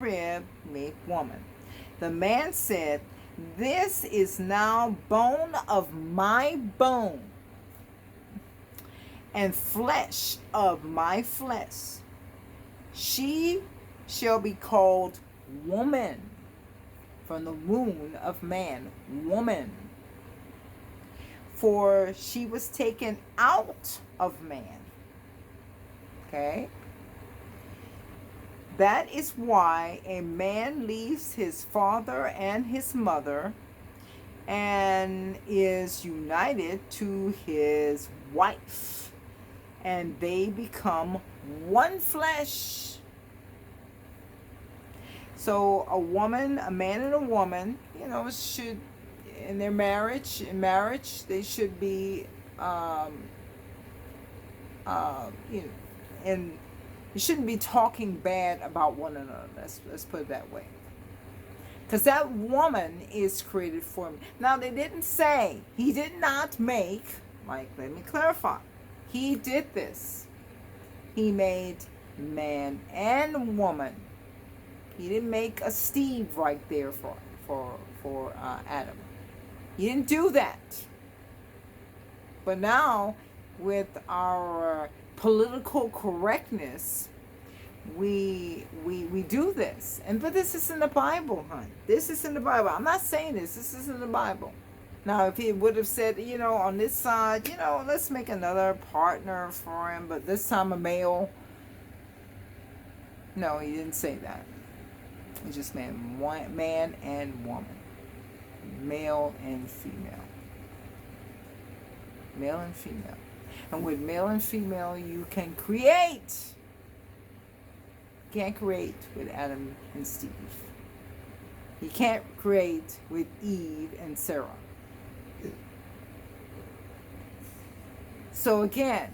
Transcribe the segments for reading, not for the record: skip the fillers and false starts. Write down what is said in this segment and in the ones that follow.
rib make woman. The man said, this is now bone of my bone and flesh of my flesh. She shall be called woman, from the womb of man, woman. For she was taken out of man. Okay? That is why a man leaves his father and his mother and is united to his wife, and they become one flesh. So a woman, a man and a woman, should, in their marriage, they should be, and you shouldn't be talking bad about one another. Let's put it that way. Because that woman is created for me. Now, they didn't say, he did not make, let me clarify. He did this. He made man and woman. He didn't make a Steve right there for Adam. He didn't do that. But now, with our political correctness, we do this. But this is in the Bible, hon. This is in the Bible. I'm not saying this. This is in the Bible. Now, if he would have said, on this side, let's make another partner for him, but this time a male. No, he didn't say that. He just meant man and woman. Male and female. Male and female. And with male and female, you can create. You can't create with Adam and Steve. You can't create with Eve and Sarah. So again,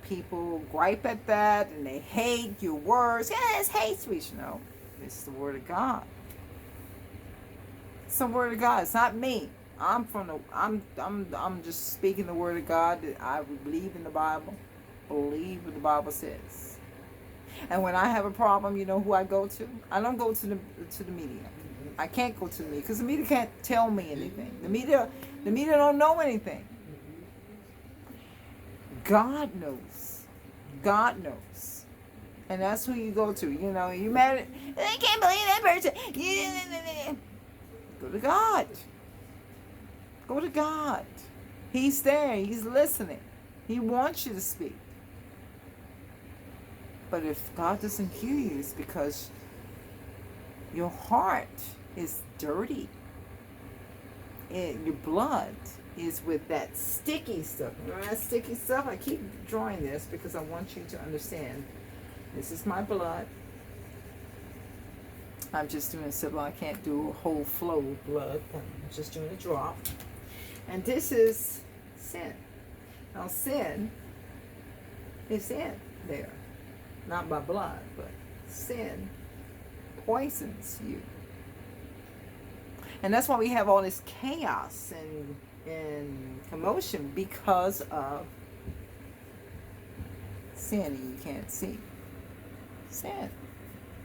people gripe at that and they hate your words. Yeah, it's hate speech. No, it's the word of God. It's the word of God. It's not me. I'm just speaking the word of God. That I believe in the Bible. Believe what the Bible says. And when I have a problem, you know who I go to? I don't go to the media. I can't go to the media because the media can't tell me anything. The media don't know anything. God knows. God knows. And that's who you go to. You mad at, I can't believe that person. Go to God. Go to God. He's there. He's listening. He wants you to speak. But if God doesn't hear you, it's because your heart is dirty. Your blood is with that sticky stuff. Remember that sticky stuff? I keep drawing this because I want you to understand. This is my blood. I'm just doing simple. I can't do a whole flow of blood. I'm just doing a drop. And this is sin. Now sin is in there. Not by blood, but sin poisons you. And that's why we have all this chaos and commotion because of sin and you can't see. Sin.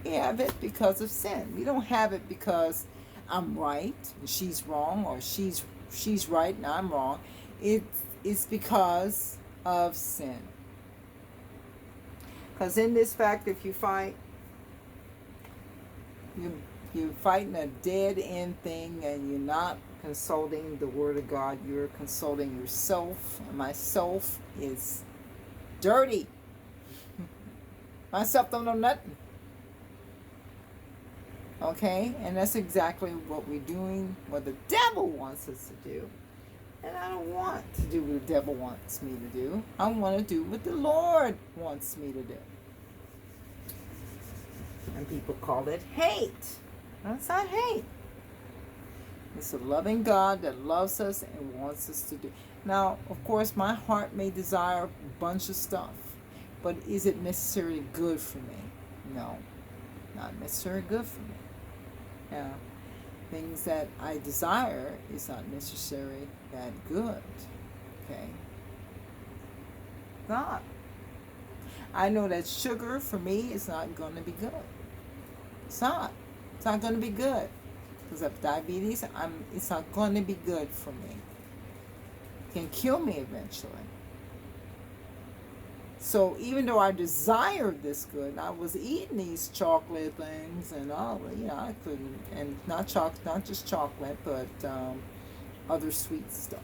We have it because of sin. We don't have it because I'm right and she's wrong, or she's right and I'm wrong. It's because of sin. Because in this fact, if you fight, you're fighting a dead end thing, and you're not consulting the Word of God. You're consulting yourself, and myself is dirty. Myself don't know nothing. Okay? And that's exactly what we're doing, what the devil wants us to do. And I don't want to do what the devil wants me to do. I want to do what the Lord wants me to do. And people call it hate. That's not hate. It's a loving God that loves us and wants us to do. Now, of course, my heart may desire a bunch of stuff. But is it necessarily good for me? No. Not necessarily good for me. Yeah. Things that I desire is not necessarily that good. Okay? Not. I know that sugar for me is not going to be good. It's not. It's not going to be good. Because of diabetes, it's not going to be good for me. It can kill me eventually. So even though I desired this good, I was eating these chocolate things and all. I couldn't, and not just chocolate, but other sweet stuff,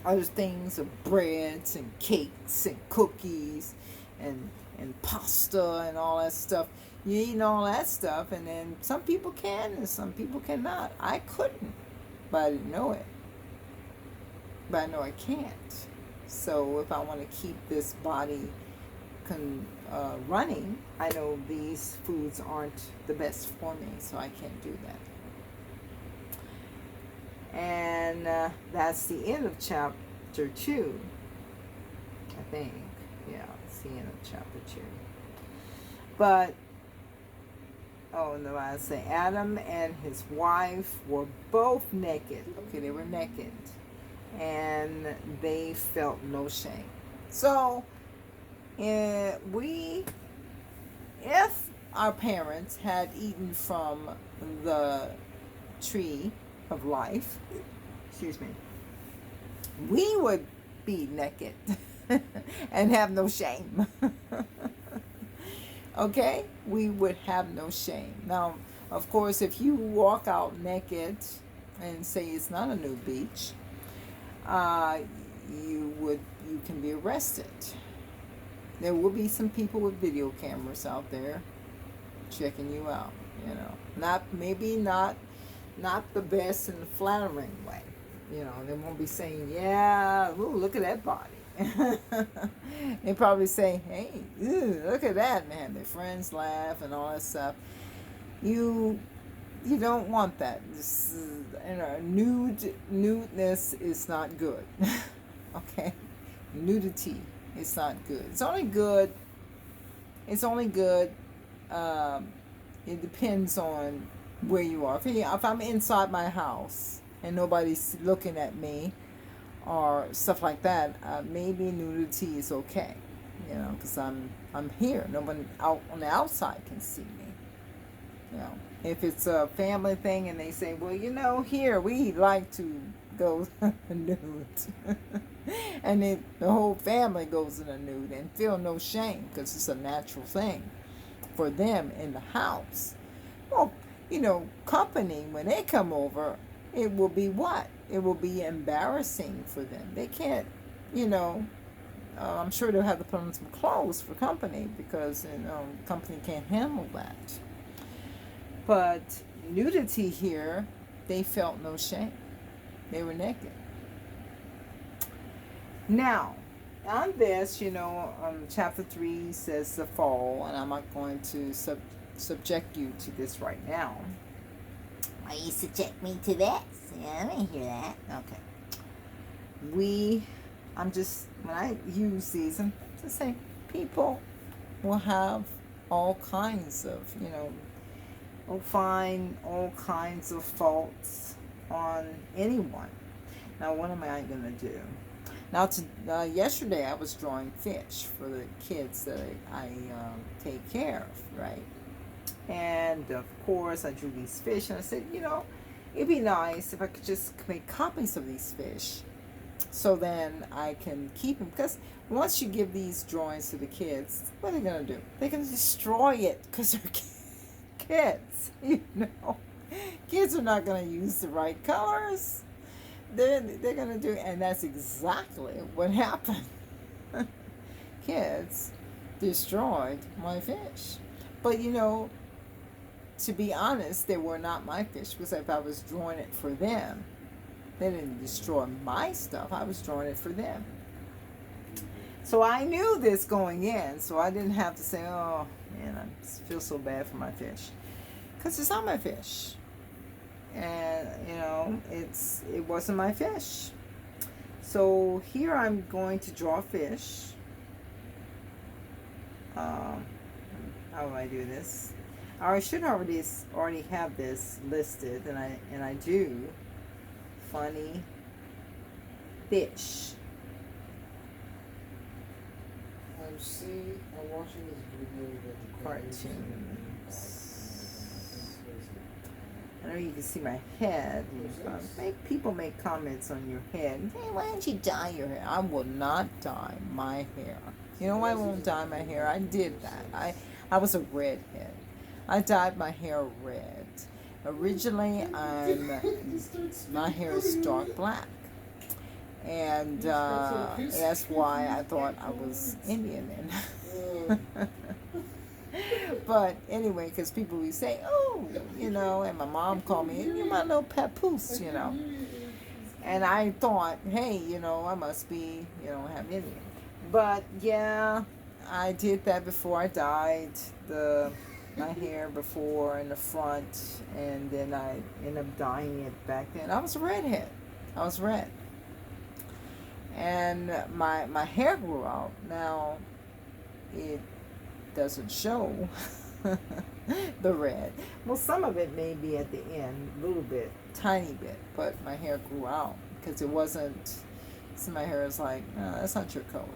other things of breads and cakes and cookies, and pasta and all that stuff. You eating all that stuff, and then some people can and some people cannot. I couldn't, but I didn't know it. But I know I can't. So if I want to keep this body running, I know these foods aren't the best for me, so I can't do that. And that's the end of chapter 2, I think. Yeah, it's the end of chapter 2. But, no, I say Adam and his wife were both naked. Okay, they were naked. And they felt no shame. So, if our parents had eaten from the tree of life, excuse me, we would be naked and have no shame. Okay? We would have no shame. Now, of course, if you walk out naked and say it's not a nude beach, you can be arrested. There will be some people with video cameras out there checking you out. Not the best in the flattering way. They won't be saying, "Yeah, ooh, look at that body." They probably say, "Hey, ew, look at that, man." Their friends laugh and all that stuff. You don't want that. Nudeness is not good. Okay? Nudity is not good. It's only good. It depends on where you are. If I'm inside my house and nobody's looking at me or stuff like that, maybe nudity is okay. Because I'm here. No one out on the outside can see me. If it's a family thing and they say, well, here we like to go nude. And then the whole family goes in a nude and feel no shame because it's a natural thing for them in the house. Well, company, when they come over, it will be what? It will be embarrassing for them. They can't, I'm sure they'll have to put on some clothes for company because, company can't handle that. But nudity here, they felt no shame. They were naked. Now, on this, chapter 3 says the fall, and I'm not going to subject you to this right now. Why you subject me to that? Yeah, I didn't hear that. Okay. When I use these, I'm just saying, people will have all kinds of, will find all kinds of faults on anyone. Now, what am I going to do? Now, yesterday I was drawing fish for the kids that I take care of, right? And, of course, I drew these fish, and I said, it'd be nice if I could just make copies of these fish so then I can keep them. Because once you give these drawings to the kids, what are they going to do? They're going to destroy it because they're kids, Kids are not going to use the right colors. They're going to do, and that's exactly what happened. Kids destroyed my fish. But, to be honest, they were not my fish, because if I was drawing it for them, they didn't destroy my stuff. I was drawing it for them. So I knew this going in, so I didn't have to say, oh, man, I feel so bad for my fish. Because it's not my fish. And, it wasn't my fish. So here I'm going to draw a fish. How do I do this? I should already have this listed, and I do. Funny fish. I'm watching this video that the Cartoons. know you can see my head. People make comments on your head. Hey, why don't you dye your hair? I will not dye my hair. You know why I won't dye my hair? I did that. I was a redhead. I dyed my hair red. Originally, my hair is dark black. And that's why I thought I was Indian. But anyway, because people would say, oh, you know, and my mom called me, you're my little papoose, you know. And I thought, hey, you know, I must be, you know, half Indian. But yeah, I did that before I dyed my hair before in the front, and then I ended up dyeing it back then. I was a redhead. I was red. And my hair grew out. Now, it doesn't show the red. Well, some of it may be at the end, a little bit, tiny bit, but my hair grew out because it wasn't, so my hair is like, no, that's not your color.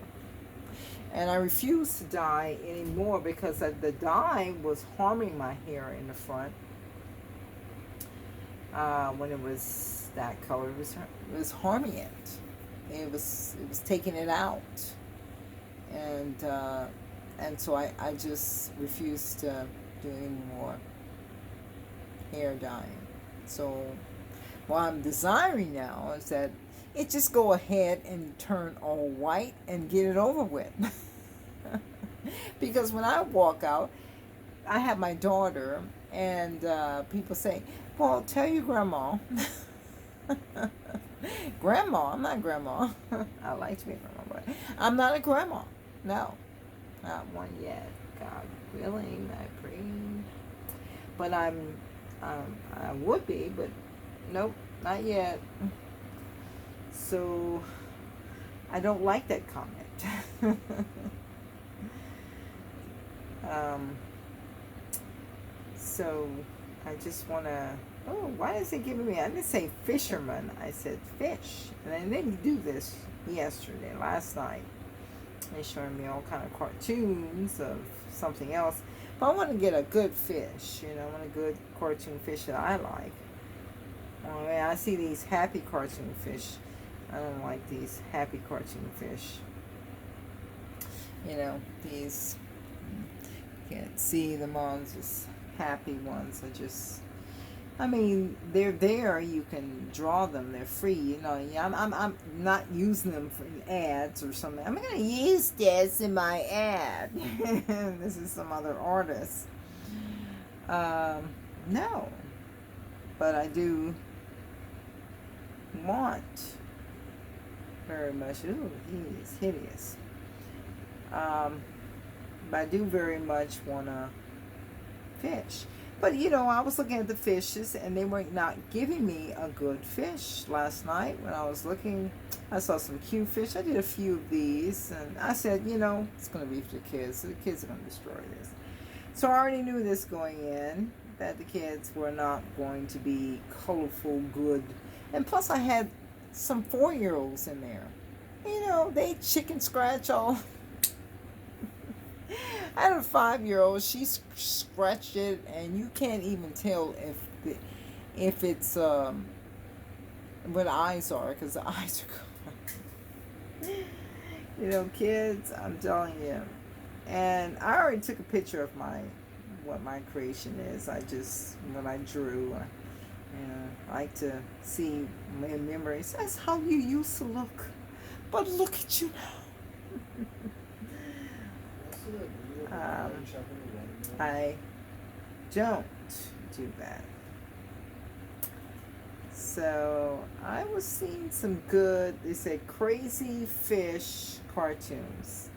And I refused to dye anymore because the dye was harming my hair in the front. When it was that color, it was harming it. It was taking it out. And so I just refused to do any more hair dyeing. So what I'm desiring now is that it just go ahead and turn all white and get it over with. Because when I walk out, I have my daughter, and people say, well, tell your grandma. Grandma, I'm not grandma. I like to be a grandma, but I'm not a grandma. No. Not one yet. God willing, I pray. But I would be, but nope, not yet. So I don't like that comment. So I just want to. Oh, why is it giving me? I didn't say fisherman. I said fish, and I didn't do this last night. They're showing me all kind of cartoons of something else. But I want to get a good fish, you know, I want a good cartoon fish that I like. I mean, I see these happy cartoon fish. I don't like these happy cartoon fish. You know, these, you can't see them on, just happy ones are just, I mean, they're there. You can draw them. They're free. You know, I'm not using them for ads or something. I'm going to use this in my ad. This is some other artist. No. But I do want very much. Ooh, he is hideous. But I do very much want to fish. But, you know, I was looking at the fishes, and they were not giving me a good fish last night when I was looking. I saw some cute fish. I did a few of these, and I said, you know, it's going to be for the kids. So the kids are going to destroy this. So I already knew this going in, that the kids were not going to be colorful, good. And plus I had some 4-year-olds in there. You know, they chicken scratch all. I had a 5-year-old. She scratched it, and you can't even tell if it's where the eyes are, because the eyes are gone. You know, kids, I'm telling you. And I already took a picture of what my creation is. What I drew. I like to see my memories. That's how you used to look, but look at you now. I don't do that. So I was seeing some good, they said crazy fish cartoons.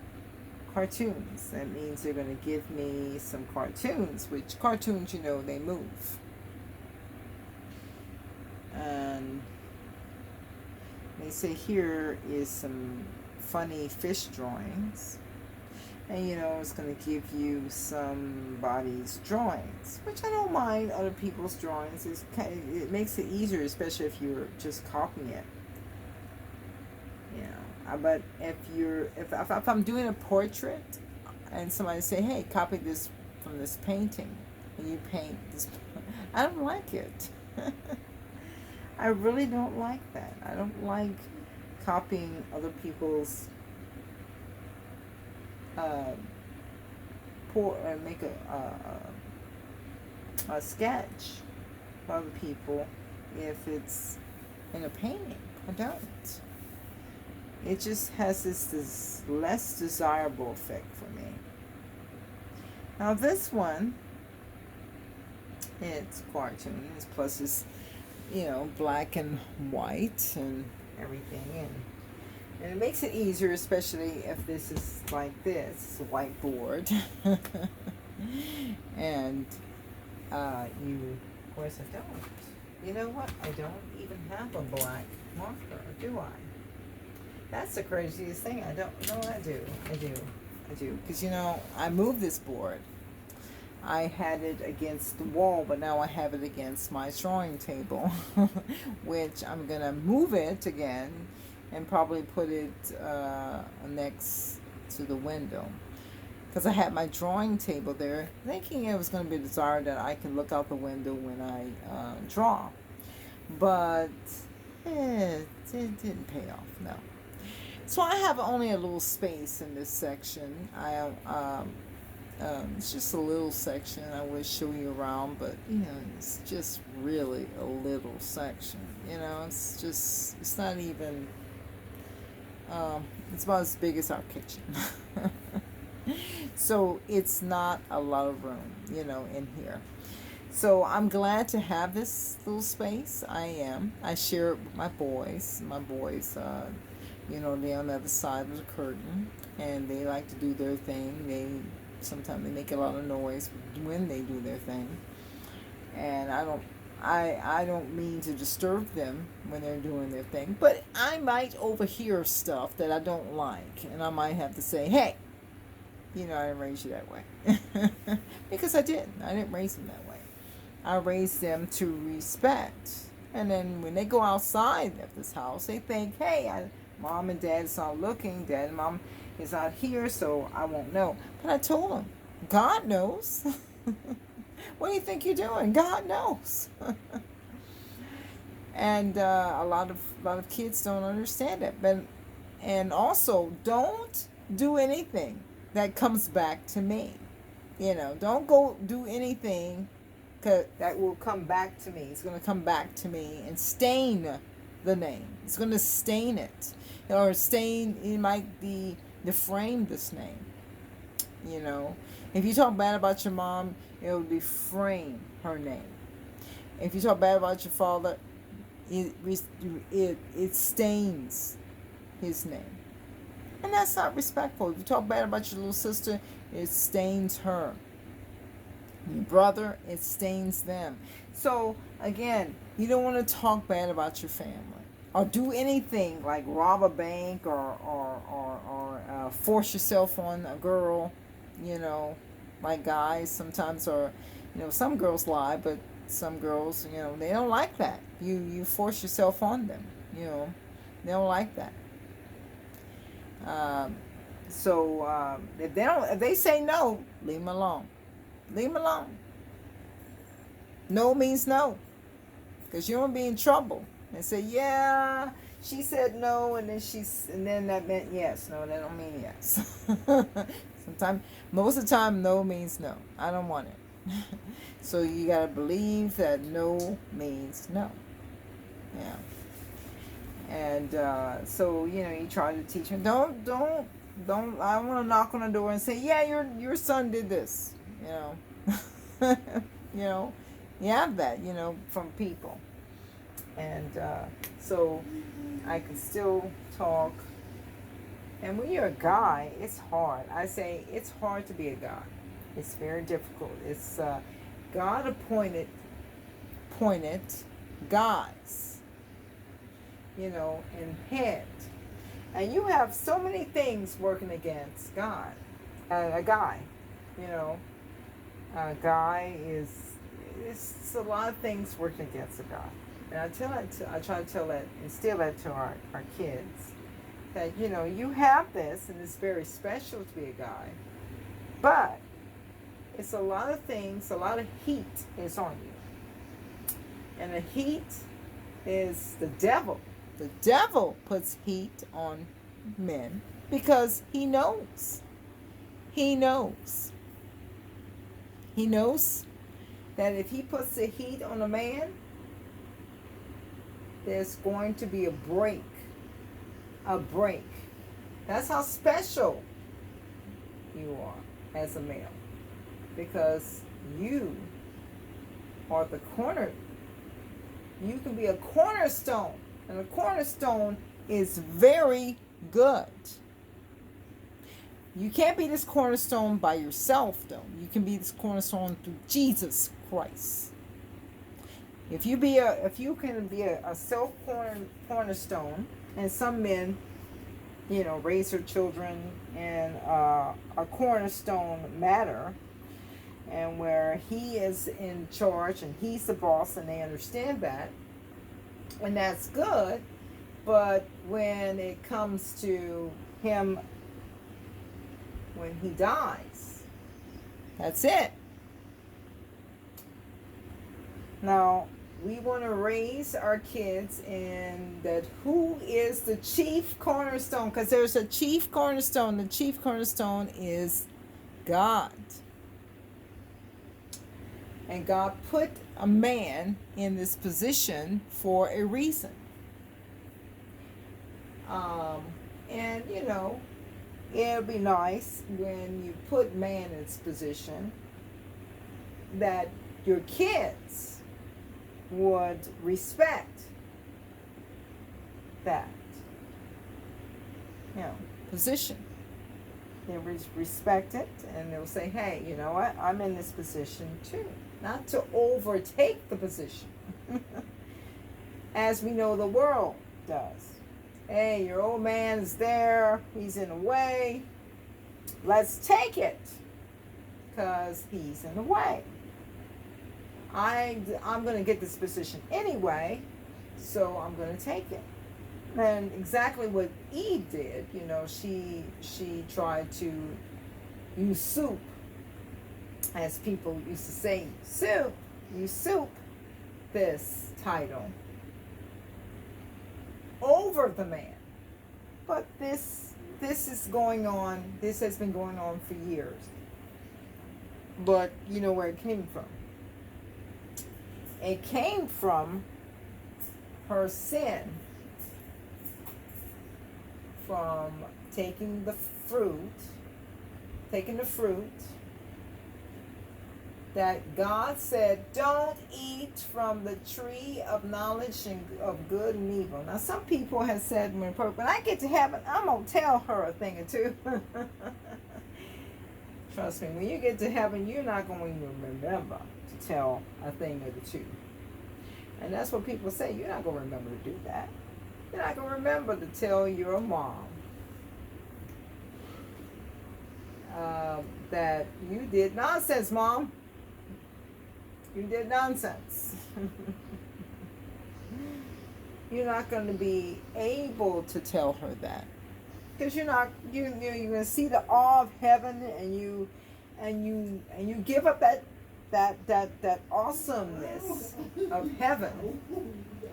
Cartoons. That means they're going to give me some cartoons, which cartoons, you know, they move. And they say here is some funny fish drawings. And, you know, it's going to give you somebody's drawings, which I don't mind other people's drawings. It makes it easier, especially if you're just copying it. You know, but if I'm doing a portrait and somebody say, hey, copy this from this painting, and you paint this, I don't like it. I really don't like that. I don't like copying other people's uh, make a sketch of other people if it's in a painting. I don't. It just has this less desirable effect for me. Now this one, it's cartoons, plus it's, black and white and everything, and it makes it easier, especially if this is like this, a whiteboard. And of course I don't. You know what? I don't even have a black marker, do I? That's the craziest thing. I don't know. I do. Because, I moved this board. I had it against the wall, but now I have it against my drawing table, which I'm going to move it again and probably put it next to the window. Because I had my drawing table there, thinking it was going to be desired that I can look out the window when I draw. But it didn't pay off, no. So I have only a little space in this section. It's just a little section. I would show you around, but it's just really a little section. It's not even. It's about as big as our kitchen. So it's not a lot of room, in here. So I'm glad to have this little space. I am. I share it with my boys. My boys, they're on the other side of the curtain, and they like to do their thing. Sometimes they make a lot of noise when they do their thing, and I don't mean to disturb them when they're doing their thing, but I might overhear stuff that I don't like, and I might have to say, hey, I didn't raise you that way. Because I didn't raise them that way. I raised them to respect. And then when they go outside of this house, they think, hey, Mom and Dad is not looking. Dad and Mom is not here, so I won't know. But I told them, God knows. What do you think you're doing? God knows. And a lot of kids don't understand that. And also, don't do anything that comes back to me. Don't go do anything that will come back to me. It's going to come back to me and stain the name. It's going to stain it. Or it might be deframe this name. If you talk bad about your mom, it will deframe her name. If you talk bad about your father, it stains his name. And that's not respectful. If you talk bad about your little sister, it stains her. Your brother, it stains them. So, again, you don't want to talk bad about your family. Or do anything like rob a bank or force yourself on a girl, like guys sometimes, or, some girls lie, but some girls, they don't like that. You force yourself on them, they don't like that. If they say no, leave them alone. Leave them alone. No means no, because you don't be in trouble. And say, yeah, she said no, and then that meant yes. No, that don't mean yes. Most of the time, no means no. I don't want it. So you gotta believe that no means no. Yeah. And so you try to teach them. Don't. I don't want to knock on the door and say, yeah, your son did this. You have that. From people. And so I can still talk. And when you're a guy, it's hard. I say it's hard to be a guy. It's very difficult. It's God appointed guys, and head. And you have so many things working against God. A guy, a guy it's a lot of things working against a guy. And I try to instill that to our kids, that, you have this, and it's very special to be a guy, but it's a lot of things, a lot of heat is on you. And the heat is the devil. The devil puts heat on men because he knows. He knows. He knows that if he puts the heat on a man, there's going to be a break. A break. That's how special you are as a male. Because you are the corner. You can be a cornerstone. And a cornerstone is very good. You can't be this cornerstone by yourself, though. You can be this cornerstone through Jesus Christ. If you can be a self cornerstone, and some men, raise their children in a cornerstone manner, and where he is in charge and he's the boss, and they understand that, and that's good. But when it comes to him, when he dies, that's it. Now, we want to raise our kids in that who is the chief cornerstone, because there's a chief cornerstone. The chief cornerstone is God. And God put a man in this position for a reason. And it'll be nice when you put man in this position that your kids would respect that position. They respect it, and they'll say, hey, you know what, I'm in this position too. Not to overtake the position as we know the world does. Hey, your old man is there, he's in the way, let's take it because he's in the way. I'm going to get this position anyway, so I'm going to take it. And exactly what Eve did, she tried to usurp, as people used to say, usurp this title over the man. But this is going on, this has been going on for years. But you know where it came from. It came from her sin, from taking the fruit that God said, don't eat from the tree of knowledge of good and evil. Now, some people have said, when I get to heaven, I'm going to tell her a thing or two. Trust me, when you get to heaven, you're not going to even remember to tell a thing or two. And that's what people say. You're not going to remember to do that. You're not going to remember to tell your mom that you did nonsense, Mom. You did nonsense. You're not going to be able to tell her that, because you're going to see the awe of heaven, and you give up that awesomeness of heaven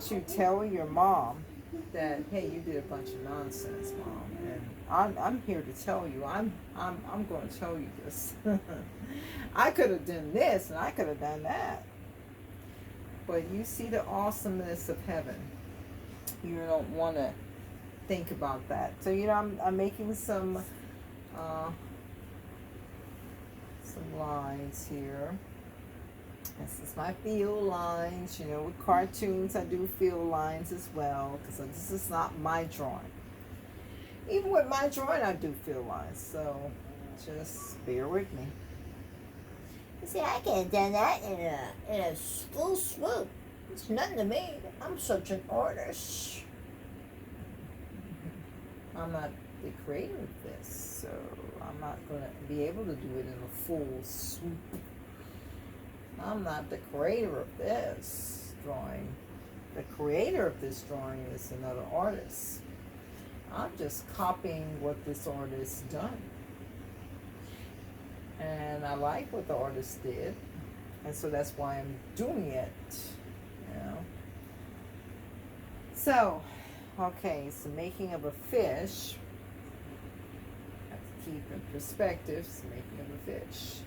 to tell your mom that, hey, you did a bunch of nonsense, Mom, and I'm here to tell you, I'm going to tell you this. I could have done this and I could have done that, but you see the awesomeness of heaven. You don't want to think about that. So I'm making some lines here. This is my field lines. With cartoons I do field lines as well, because this is not my drawing. Even with my drawing I do field lines, so just bear with me. You see, I could have done that in a full swoop. It's nothing to me. I'm such an artist. I'm not the creator of this, so I'm not going to be able to do it in a full swoop. I'm not the creator of this drawing. The creator of this drawing is another artist. I'm just copying what this artist done. And I like what the artist did. And so that's why I'm doing it. So, okay, so making of a fish. Have to keep in perspective. So making of a fish.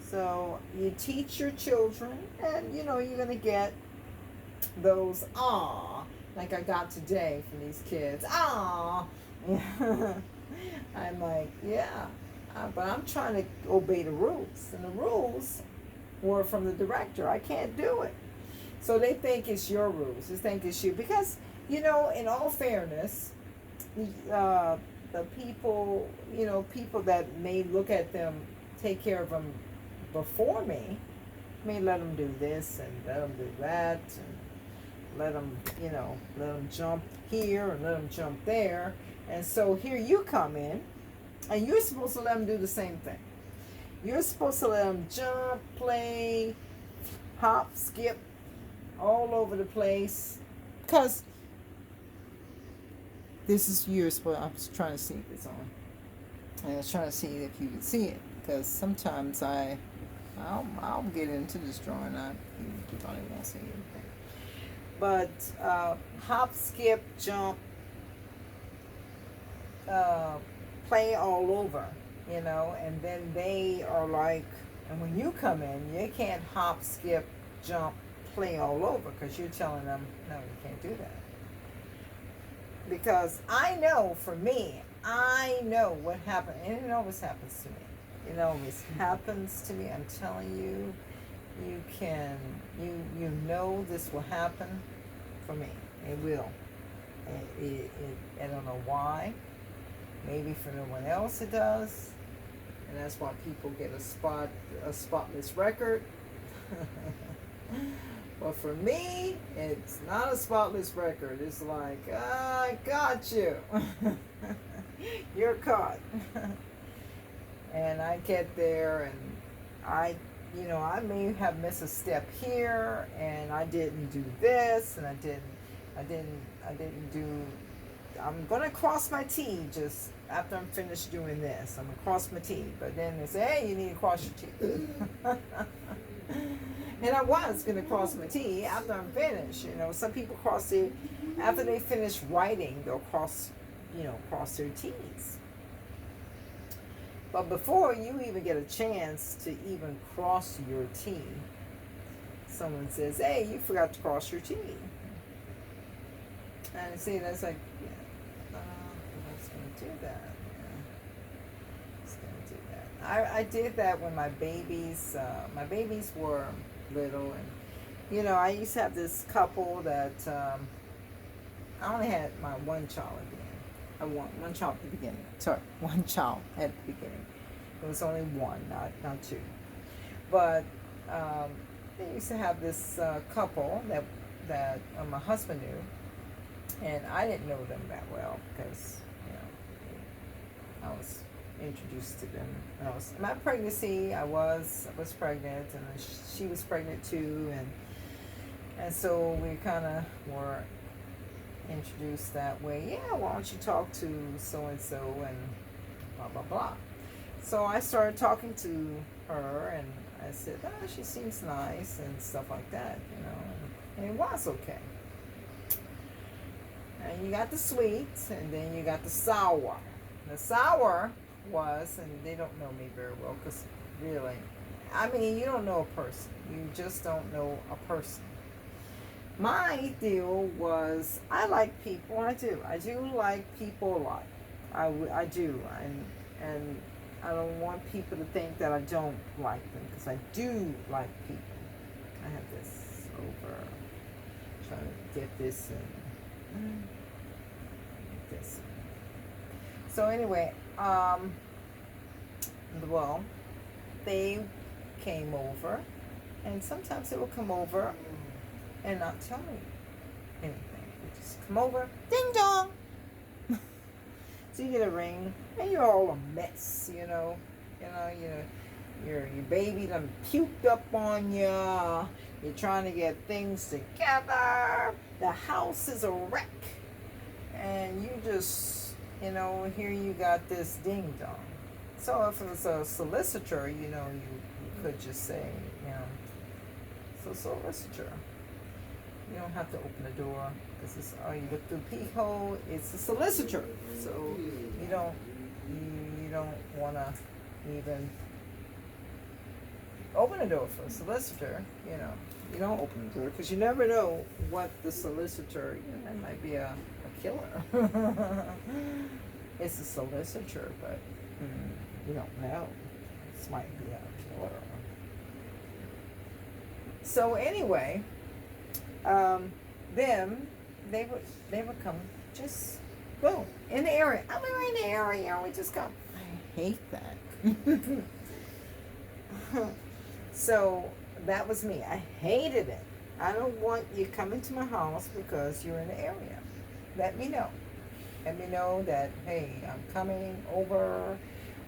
So you teach your children, and you're gonna get those like I got today from these kids. I'm like, yeah, but I'm trying to obey the rules, and the rules were from the director. I can't do it. So they think it's your rules. They think it's you. Because, in all fairness, the people, people that may look at them, take care of them before me, may let them do this and let them do that and let them, let them jump here and let them jump there. And so here you come in, and you're supposed to let them do the same thing. You're supposed to let them jump, play, hop, skip, all over the place. Because this is yours, but I was trying to see if it's on. And I was trying to see if you can see it. Because sometimes I'll get into this drawing. You probably won't see anything. But hop, skip, jump, play all over, and then they are like, and when you come in, you can't hop, skip, jump, play all over, because you're telling them, no, you can't do that. Because I know, for me, I know what happened, and it always happens to me. It always happens to me. I'm telling you, you know this will happen for me. It will. I don't know why. Maybe for no one else it does, and that's why people get a spotless record. But for me, it's not a spotless record. It's like, I got you. You're caught. And I get there, and I may have missed a step here, and I didn't do this, and I didn't do. I'm gonna cross my T just after I'm finished doing this. I'm gonna cross my T, but then they say, hey, you need to cross your T. And I was gonna cross my T after I'm finished. Some people cross it after they finish writing. They'll cross their T's. But before you even get a chance to even cross your T, someone says, hey, you forgot to cross your T. And see, that's like, I was going to do that. I was going to do that. I did that when my babies were little. And, I used to have this couple that, I only had my one child at the beginning. I want one child at the beginning. Sorry, one child at the beginning. It was only one, not two. But they used to have this couple that my husband knew, and I didn't know them that well because I was introduced to them. My pregnancy, I was pregnant, and she was pregnant too, and so we kind of were introduced that way. Yeah, why don't you talk to so and so and blah blah blah. So I started talking to her, and I said, oh, she seems nice and stuff like that, and it was okay. And you got the sweet, and then you got the sour. The sour was, and they don't know me very well, because really, you don't know a person. You just don't know a person. My deal was, I like people. I do like people a lot. I do, and I don't want people to think that I don't like them, because I do like people. I have this over, trying to get this in. This. So anyway, well, they came over, and sometimes they would come over and not tell me anything. They just come over, ding dong. So you get a ring, and you're all a mess, your baby done puked up on you. You're trying to get things together. The house is a wreck, and you just, here you got this ding dong. So if it was a solicitor, you could just say, solicitor. You don't have to open the door because it's you look through the peephole. It's a solicitor, so you don't want to even open the door for a solicitor. You don't open the door because you never know what the solicitor. It might be a killer. It's a solicitor, but you don't know. This might be a killer. So anyway, then they would come just boom in the area. I'm in the area. We just come. I hate that. So that was me. I hated it. I don't want you coming to my house because you're in the area. Let me know. Let me know that, hey, I'm coming over.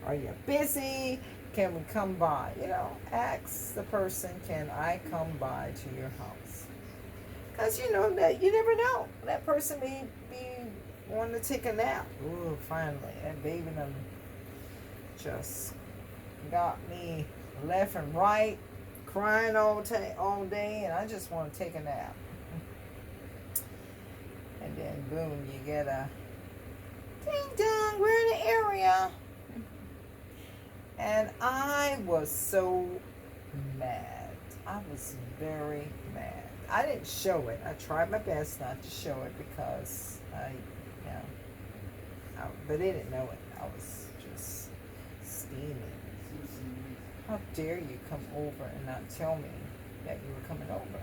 Are you busy? Can we come by? Ask the person, can I come by to your house? Because that you never know. That person may be wanting to take a nap. Ooh, finally. That baby done just got me left and right, crying all day, and I just want to take a nap. And then boom, you get a ding dong, we're in the area. And I was so mad. I was very mad. I didn't show it. I tried my best not to show it because but they didn't know it. I was just steaming. How dare you come over and not tell me that you were coming over?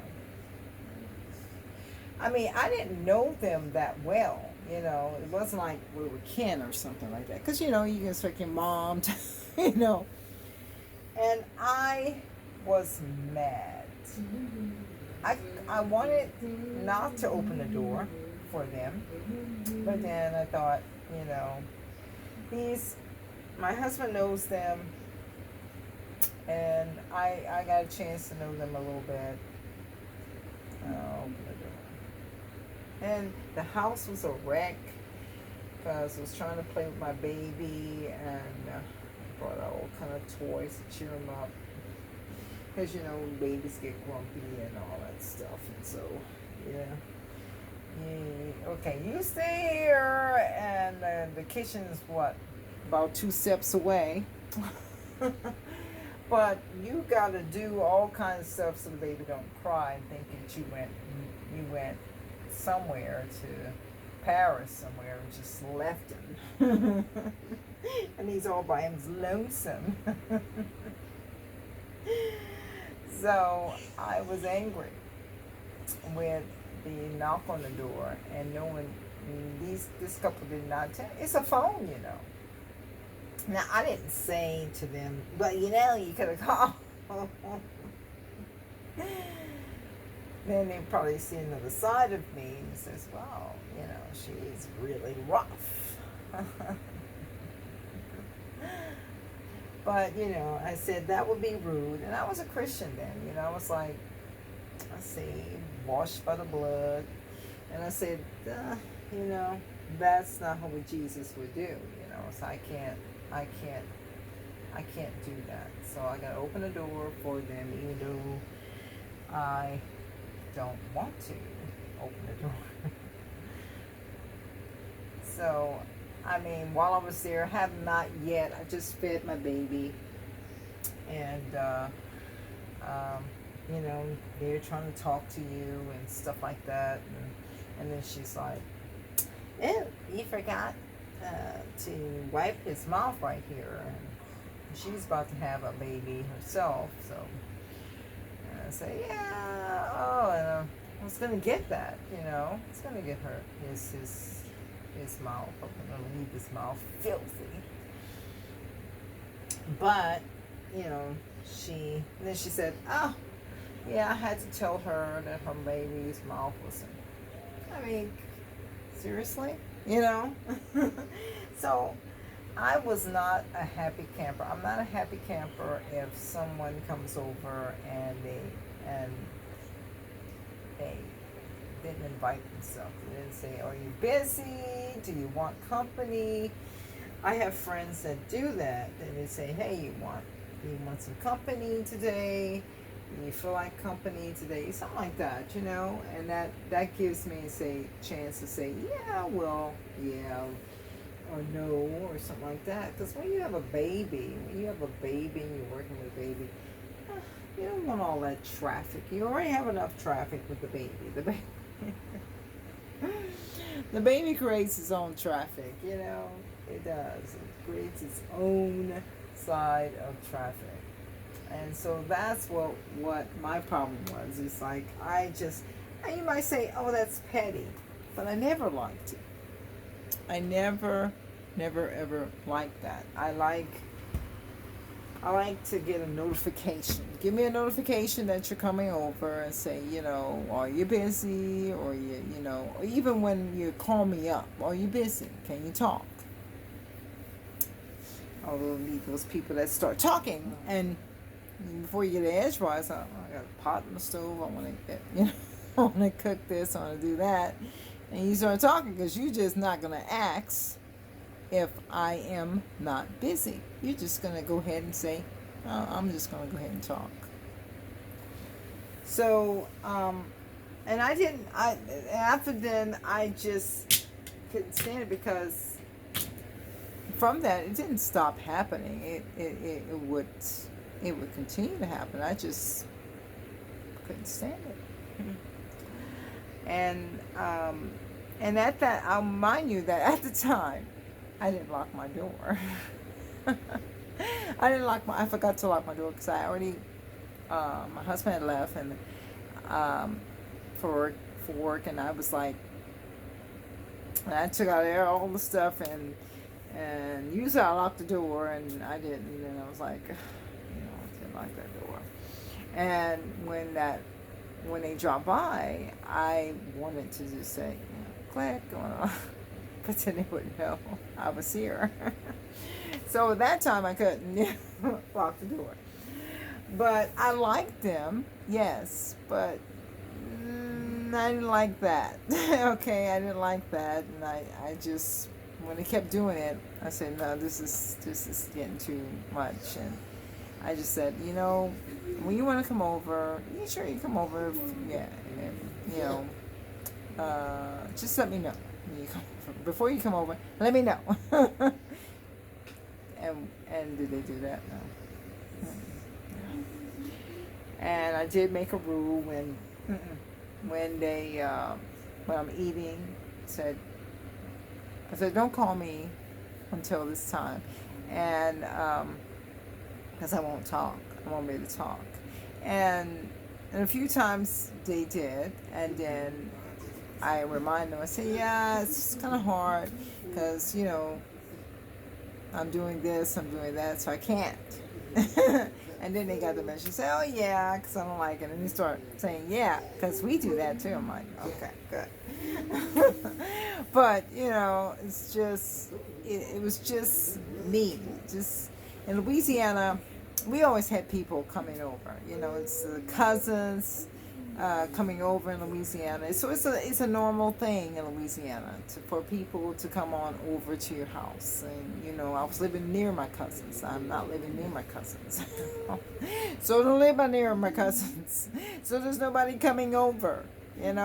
I mean, I didn't know them that well. It wasn't like we were kin or something like that. Because, you can expect your mom to, And I was mad. I wanted not to open the door for them. But then I thought, my husband knows them. And I got a chance to know them a little bit. I'll open the door. And the house was a wreck because I was trying to play with my baby and brought out all kind of toys to cheer him up. Because, babies get grumpy and all that stuff. And so, okay, you stay here. And the kitchen is about 2 steps away. But you got to do all kinds of stuff so the baby don't cry and think that you went somewhere to Paris somewhere and just left him. And he's all by himself, lonesome. So I was angry with the knock on the door and knowing this couple did not tell. It's a phone, Now, I didn't say to them, but you could have called. Then they probably see another side of me and says, wow, she's really rough. But, I said that would be rude. And I was a Christian then, I was like, I say, washed by the blood. And I said, that's not how Jesus would do, so I can't do that. So I gotta open the door for them, even though I don't want to open the door. So, while I was there, have not yet. I just fed my baby, and they're trying to talk to you and stuff like that, and then she's like, "Oh, you forgot to wipe his mouth right here," and she's about to have a baby herself. So I say, "Yeah, oh, and I was gonna get that, it's gonna get her his mouth. I'm gonna leave his mouth filthy." But she said, "Oh, yeah, I had to tell her that her baby's mouth wasn't." Seriously, So I was not a happy camper. I'm not a happy camper if someone comes over and they didn't invite themselves. They didn't say, "Are you busy? Do you want company?" I have friends that do that. They say, "Hey, you want some company today? You feel like company today, something like that, and that gives me a chance to say, yeah, well, yeah, or no, or something like that. Because when you have a baby, and you're working with a baby, uh, you don't want all that traffic. You already have enough traffic with the baby. The baby creates its own traffic, it does. It creates its own side of traffic. And so that's what my problem was. It's like and you might say, oh, that's petty, but I never liked it. I never ever liked that. I like to get a notification. Give me a notification that you're coming over and say, are you busy? Or or even when you call me up, are you busy? Can you talk? Although those people that start talking, and before you get edgewise, I got a pot in the stove. I want to get, I want to cook this. I want to do that, and you start talking because you're just not going to ask if I am not busy. You're just going to go ahead and say, oh, I'm just going to go ahead and talk. So, and after then, I just couldn't stand it because from that, it didn't stop happening. It would continue to happen. I just couldn't stand it. And at that, I'll mind you that at the time, I didn't lock my door. I forgot to lock my door because I already, my husband had left and for work, and I was like, I took out all the stuff and usually I locked the door, and I didn't, and I was like, I didn't lock that door. And when they dropped by, I wanted to just say, click, going on. But then they wouldn't know I was here. So at that time I couldn't lock the door. But I liked them, yes, but I didn't like that. Okay, I didn't like that, and I just, when they kept doing it, I said, no, this is getting too much. And I just said, when you want to come over, you sure you come over, yeah, and, just let me know when you come over. Before you come over, let me know. And did they do that? No. And I did make a rule when I'm eating, I said, don't call me until this time, and because I won't talk, I won't be able to talk, and a few times they did, and then I remind them. I say, yeah, it's kind of hard because I'm doing this, I'm doing that, so I can't. And then they got the message, say, oh yeah, because I don't like it, and they start saying, yeah, because we do that too. I'm like, okay, good. But it's just, it was just me. Just in Louisiana, we always had people coming over. It's cousins coming over in Louisiana. So it's a normal thing in Louisiana for people to come on over to your house. And I was living near my cousins. I'm not living near my cousins. So to live near my cousins. So there's nobody coming over.